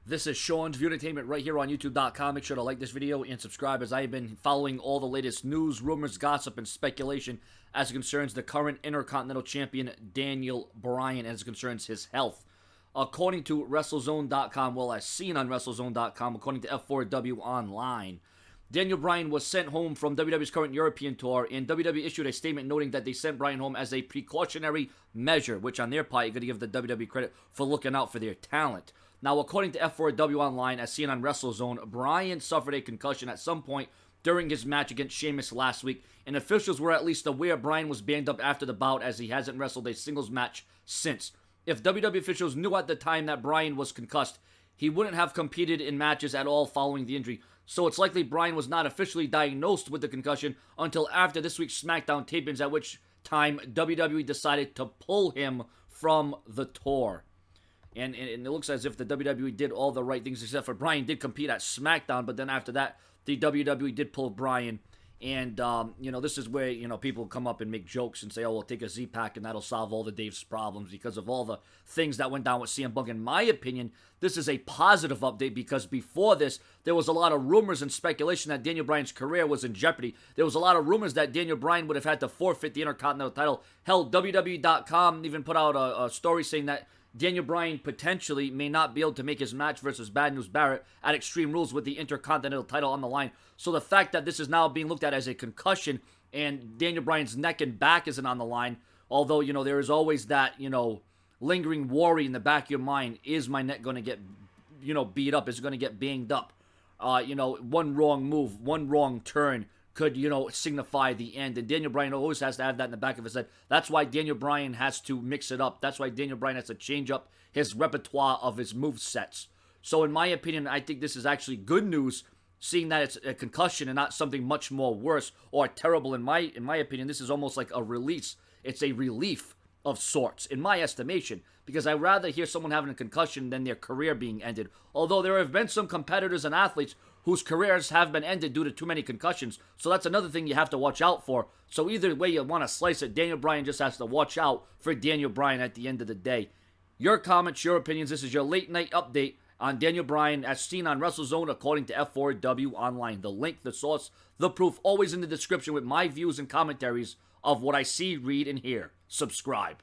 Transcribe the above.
This is Sean's View Entertainment right here on YouTube.com. Make sure to like this video and subscribe as I have been following all the latest news, rumors, gossip, and speculation as it concerns the current Intercontinental Champion Daniel Bryan as it concerns his health. According to WrestleZone.com, well, as seen on WrestleZone.com, according to F4W Online, Daniel Bryan was sent home from WWE's current European tour, and WWE issued a statement noting that they sent Bryan home as a precautionary measure, which on their part, you're going to give the WWE credit for looking out for their talent. Now, according to F4W Online, as seen on WrestleZone, Bryan suffered a concussion at some point during his match against Sheamus last week, and officials were at least aware Bryan was banged up after the bout as he hasn't wrestled a singles match since. If WWE officials knew at the time that Bryan was concussed, he wouldn't have competed in matches at all following the injury, so it's likely Bryan was not officially diagnosed with the concussion until after this week's SmackDown tapings, at which time WWE decided to pull him from the tour. And it looks as if the WWE did all the right things, except for Bryan did compete at SmackDown, but then after that, the WWE did pull Bryan. And, this is where, people come up and make jokes and say, oh, we'll take a Z-Pack and that'll solve all the Dave's problems because of all the things that went down with CM Punk. In my opinion, this is a positive update because before this, there was a lot of rumors and speculation that Daniel Bryan's career was in jeopardy. There was a lot of rumors that Daniel Bryan would have had to forfeit the Intercontinental title. Hell, WWE.com even put out a story saying that Daniel Bryan potentially may not be able to make his match versus Bad News Barrett at Extreme Rules with the Intercontinental title on the line. So the fact that this is now being looked at as a concussion and Daniel Bryan's neck and back isn't on the line, although, there is always that, lingering worry in the back of your mind, is my neck going to get, beat up? Is it going to get banged up? One wrong move, one wrong turn could, signify the end. And Daniel Bryan always has to have that in the back of his head. That's why Daniel Bryan has to mix it up. That's why Daniel Bryan has to change up his repertoire of his movesets. So in my opinion, I think this is actually good news, seeing that it's a concussion and not something much more worse or terrible. In my opinion, this is almost like a release. It's a relief of sorts, in my estimation, because I'd rather hear someone having a concussion than their career being ended. Although there have been some competitors and athletes whose careers have been ended due to too many concussions. So that's another thing you have to watch out for. So either way you want to slice it, Daniel Bryan just has to watch out for Daniel Bryan at the end of the day. Your comments, your opinions. This is your late night update on Daniel Bryan as seen on WrestleZone according to F4W Online. The link, the source, the proof, always in the description with my views and commentaries of what I see, read, and hear. Subscribe.